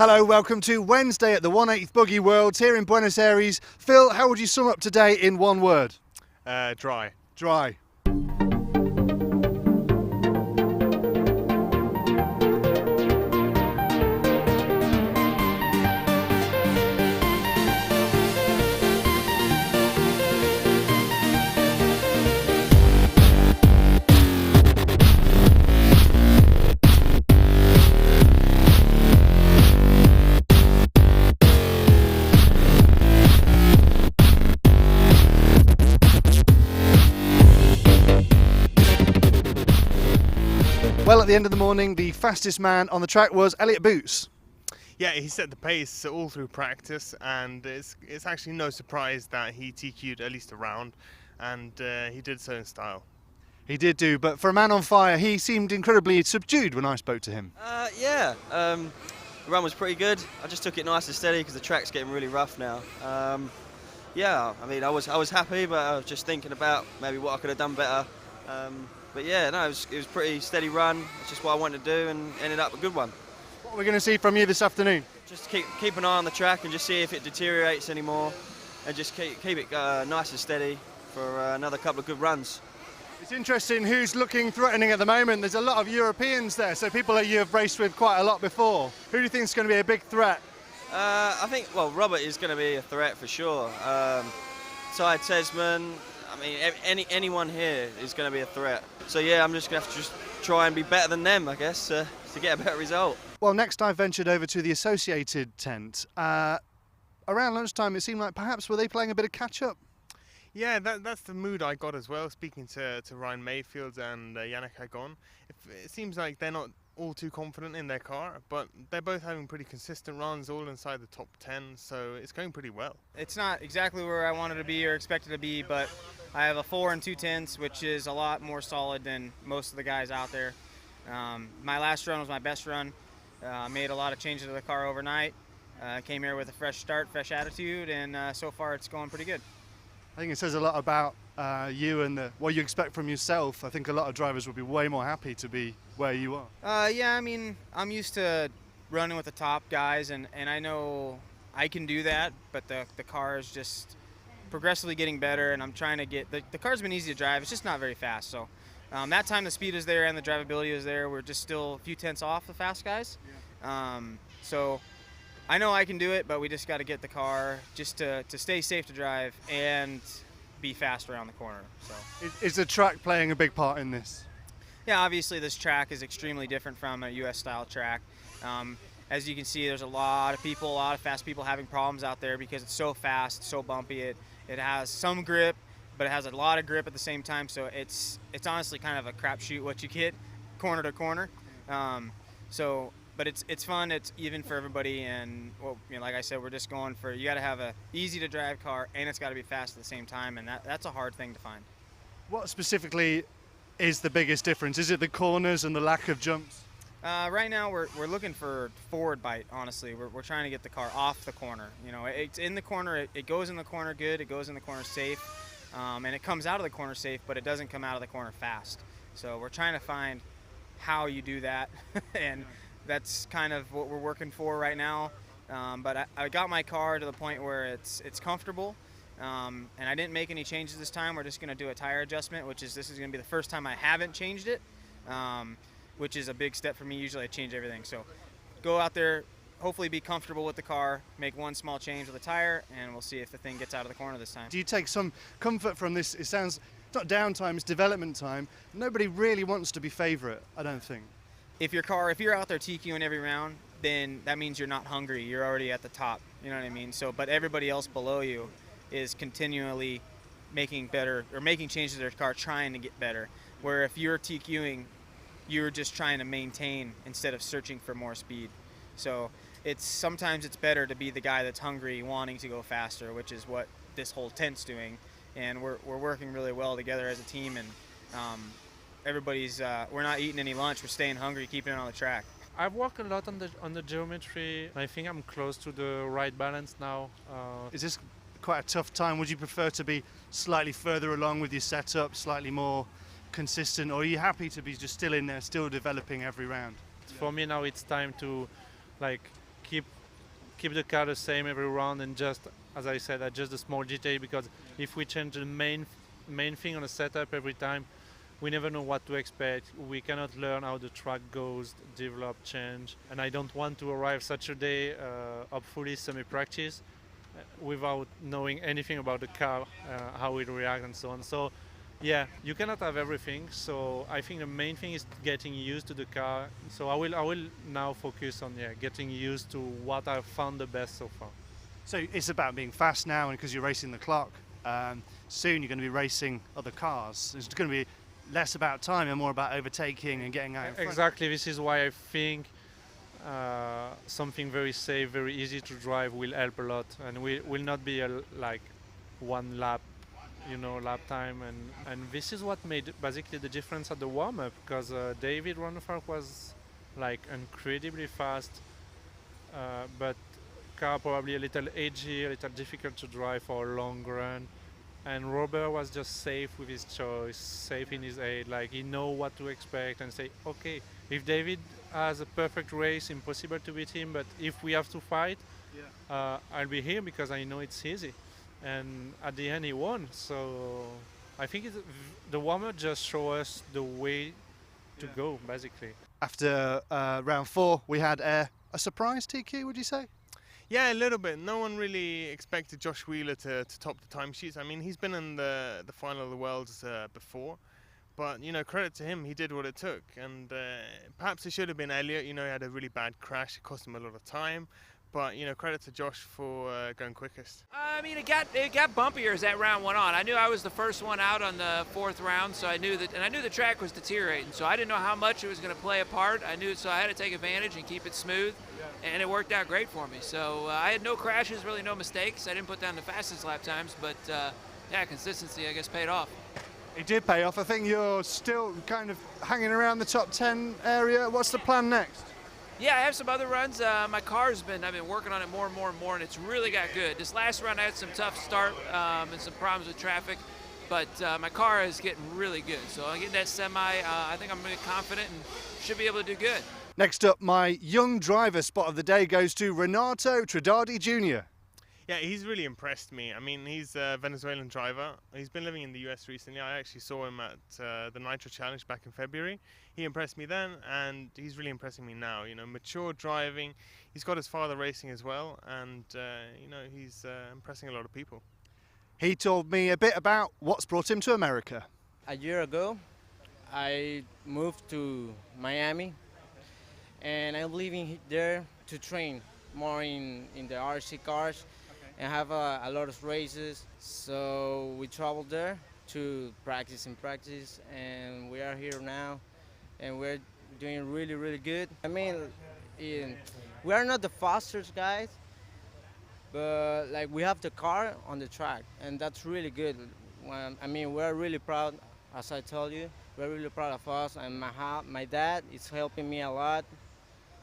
Hello, welcome to Wednesday at the 1/8 Buggy Worlds here in Buenos Aires. Phil, how would you sum up today in one word? Dry. Dry. Well, at the end of the morning, the fastest man on the track was Elliott Boots. Yeah, he set the pace all through practice, and it's actually no surprise that he TQ'd at least a round, and he did so in style. He did do, but for a man on fire, he seemed incredibly subdued when I spoke to him. The run was pretty good. I just took it nice and steady because the track's getting really rough now. I was happy, but I was just thinking about maybe what I could have done better. It was pretty steady run. It's just what I wanted to do, and ended up a good one. What are we going to see from you this afternoon? Just keep an eye on the track and just see if it deteriorates anymore, and just keep it nice and steady for another couple of good runs. It's interesting who's looking threatening at the moment. There's a lot of Europeans there, so people that you have raced with quite a lot before. Who do you think is going to be a big threat? I think, Robert is going to be a threat for sure. Ty Tesman, anyone here is going to be a threat. So yeah, I'm just going to have to just try and be better than them, I guess, to get a better result. Well, next I ventured over to the Associated tent. Around lunchtime, it seemed like perhaps were they playing a bit of catch-up? Yeah, that's the mood I got as well, speaking to Ryan Mayfield and Yannick Agon. It seems like they're not all too confident in their car, but they're both having pretty consistent runs, all inside the top 10, so it's going pretty well. It's not exactly where I wanted to be or expected to be, but I have a 4 and 2 tenths, which is a lot more solid than most of the guys out there. My last run was my best run. Made a lot of changes to the car overnight. Came here with a fresh start, fresh attitude, and so far it's going pretty good. I think it says a lot about you and what you expect from yourself. I think a lot of drivers would be way more happy to be where you are. I'm used to running with the top guys, and I know I can do that, but the car is just progressively getting better, and I'm trying to get the car's been easy to drive. It's just not very fast. So that time the speed is there and the drivability is there. We're just still a few tenths off the fast guys. So I know I can do it, but we just got to get the car just to stay safe to drive and be fast around the corner. So Is the track playing a big part in this? yeah, obviously this track is extremely different from a U.S. style track. As you can see, there's a lot of fast people having problems out there because it's so fast, so bumpy. It has some grip, but it has a lot of grip at the same time. So it's honestly kind of a crapshoot what you get corner to corner. But it's fun. It's even for everybody. And like I said, we're just going for, you got to have a easy to drive car, and it's got to be fast at the same time. And that's a hard thing to find. What specifically is the biggest difference? Is it the corners and the lack of jumps? Right now we're looking for forward bite. Honestly, we're trying to get the car off the corner. It's in the corner. It goes in the corner good. It goes in the corner safe, and it comes out of the corner safe, but it doesn't come out of the corner fast. So we're trying to find how you do that, and that's kind of what we're working for right now. But I got my car to the point where it's comfortable, and I didn't make any changes this time. We're just going to do a tire adjustment, this is going to be the first time I haven't changed it. Which is a big step for me. Usually I change everything. So go out there, hopefully be comfortable with the car, make one small change with the tire, and we'll see if the thing gets out of the corner this time. Do you take some comfort from this? It sounds, it's not downtime, it's development time. Nobody really wants to be favourite, I don't think. If you're out there TQing every round, then that means you're not hungry. You're already at the top. You know what I mean? But everybody else below you is continually making changes to their car, trying to get better. Where if you're TQing, you're just trying to maintain instead of searching for more speed. So sometimes it's better to be the guy that's hungry, wanting to go faster, which is what this whole tent's doing. And we're working really well together as a team, and we're not eating any lunch, we're staying hungry, keeping it on the track. I've worked a lot on the geometry. I think I'm close to the right balance now. Is this quite a tough time? Would you prefer to be slightly further along with your setup, slightly more consistent, or are you happy to be just still in there, still developing every round? For me now it's time to keep the car the same every round, and just, as I said, adjust the small detail, because if we change the main thing on the setup every time, we never know what to expect. We cannot learn how the track goes, develop, change, and I don't want to arrive such a day, hopefully semi-practice, without knowing anything about the car, how it reacts and so on. So yeah, you cannot have everything. So I think the main thing is getting used to the car. So I will now focus on getting used to what I've found the best so far. So it's about being fast now, and because you're racing the clock, soon you're going to be racing other cars. It's going to be less about time and more about overtaking and getting out in front. Exactly. This is why I think something very safe, very easy to drive will help a lot, and will not be like one lap, lap time, and this is what made basically the difference at the warm-up, because David Roundup was like incredibly fast, but car probably a little edgy, a little difficult to drive for a long run. And Robert was just safe with his choice, safe in his aid, like he know what to expect and say, okay, if David has a perfect race, impossible to beat him, but if we have to fight, I'll be here because I know it's easy. And at the end he won, so I think the warm-up just show us the way to go, basically. After round 4, we had a surprise, TQ, would you say? Yeah, a little bit. No one really expected Josh Wheeler to top the timesheets. I mean, he's been in the final of the Worlds before, but credit to him, he did what it took. And perhaps it should have been Elliott. He had a really bad crash. It cost him a lot of time. But credit to Josh for going quickest. I mean, it got bumpier as that round went on. I knew I was the first one out on the 4th round, so I knew the track was deteriorating. So I didn't know how much it was going to play a part. So I had to take advantage and keep it smooth, and it worked out great for me. So I had no crashes, really no mistakes. I didn't put down the fastest lap times, but consistency, I guess, paid off. It did pay off. I think you're still kind of hanging around the top 10 area. What's the plan next? Yeah, I have some other runs. My car's I've been working on it more and more and more, and it's really got good. This last run I had some tough start and some problems with traffic, but my car is getting really good. So I'm getting that semi. I think I'm really confident and should be able to do good. Next up, my young driver spot of the day goes to Renato Trinidadi Jr. Yeah, he's really impressed me. I mean, he's a Venezuelan driver. He's been living in the US recently. I actually saw him at the Nitro Challenge back in February. He impressed me then, and he's really impressing me now. Mature driving. He's got his father racing as well, and he's impressing a lot of people. He told me a bit about what's brought him to America. A year ago, I moved to Miami, and I'm living there to train more in the RC cars. And have a lot of races, so we traveled there to practice, and we are here now, and we're doing really, really good. I mean, we are not the fastest guys, but like we have the car on the track, and that's really good. I mean, we're really proud, as I told you, we're really proud of us, and my dad is helping me a lot.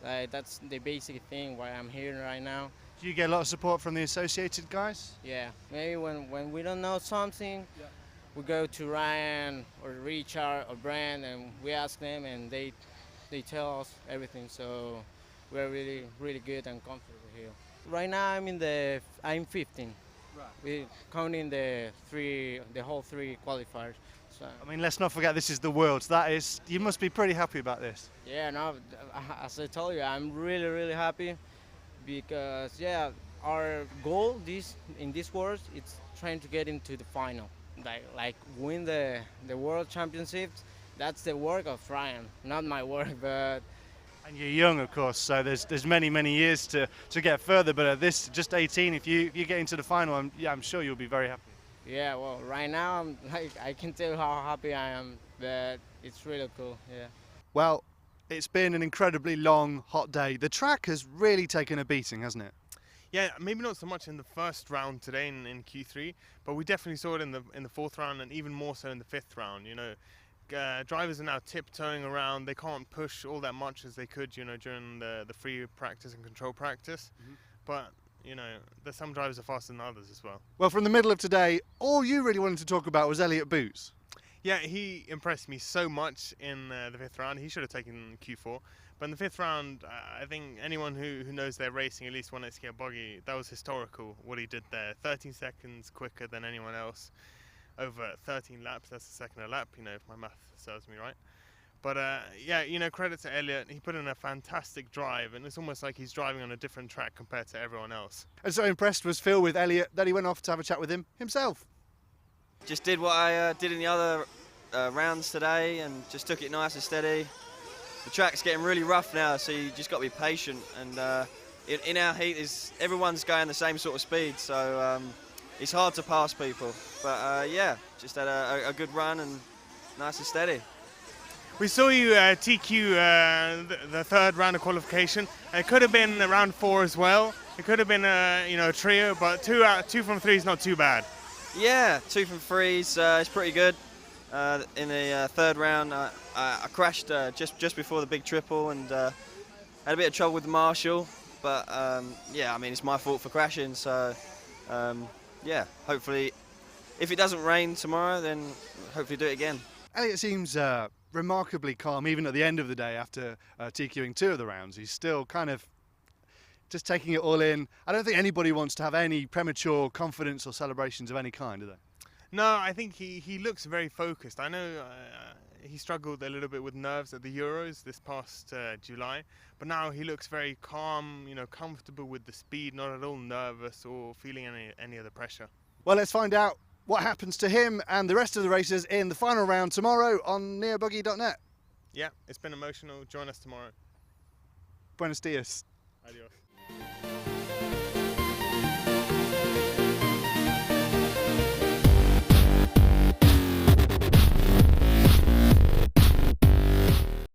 Like that's the basic thing why I'm here right now. Do you get a lot of support from the associated guys? Yeah, maybe when we don't know something, we go to Ryan or Richard or Brand and we ask them, and they tell us everything. So we're really, really good and comfortable here. Right now I'm 15. Right. We're counting the whole 3 qualifiers. So I mean, let's not forget this is the Worlds. You must be pretty happy about this. yeah, no, as I told you, I'm really, really happy. Because our goal in this World is trying to get into the final, like win the World Championships. That's the work of Ryan, not my work. But and you're young, of course, so there's many years to get further. But at this, just 18, if you get into the final, I'm sure you'll be very happy. yeah, well, right now I can tell you how happy I am. But it's really cool. Yeah. Well, it's been an incredibly long, hot day. The track has really taken a beating, hasn't it? Yeah, maybe not so much in the first round today in Q3, but we definitely saw it in the 4th round, and even more so in the 5th round. Drivers are now tiptoeing around. They can't push all that much as they could, during the free practice and control practice. Mm-hmm. But there's some drivers are faster than others as well. Well, from the middle of today, all you really wanted to talk about was Elliott Boots. Yeah, he impressed me so much in the 5th round. He should have taken Q4. But in the 5th round, I think anyone who knows their racing, at least when it's get Buggy, that was historical what he did there. 13 seconds quicker than anyone else over 13 laps. That's a second a lap, if my math serves me right. But yeah, credit to Elliott. He put in a fantastic drive, and it's almost like he's driving on a different track compared to everyone else. And so impressed was Phil with Elliott that he went off to have a chat with him himself. Just did what I did in the other rounds today, and just took it nice and steady. The track's getting really rough now, so you just got to be patient. And in our heat, everyone's going the same sort of speed, so it's hard to pass people. But yeah, just had a good run and nice and steady. We saw you TQ the 3rd round of qualification. It could have been round 4 as well. It could have been a trio, but 2 from 3 is not too bad. Yeah, 2 from 3 is pretty good. In the 3rd round, I crashed just before the big triple and had a bit of trouble with the marshal. But yeah, I mean, it's my fault for crashing. So yeah, hopefully, if it doesn't rain tomorrow, then hopefully do it again. Elliott seems remarkably calm even at the end of the day after TQing 2 of the rounds. He's still kind of just taking it all in. I don't think anybody wants to have any premature confidence or celebrations of any kind, do they? No, I think he looks very focused. I know he struggled a little bit with nerves at the Euros this past July, but now he looks very calm, comfortable with the speed, not at all nervous or feeling any of the pressure. Well, let's find out what happens to him and the rest of the racers in the final round tomorrow on neobuggy.net. Yeah, it's been emotional. Join us tomorrow. Buenos dias. Adios.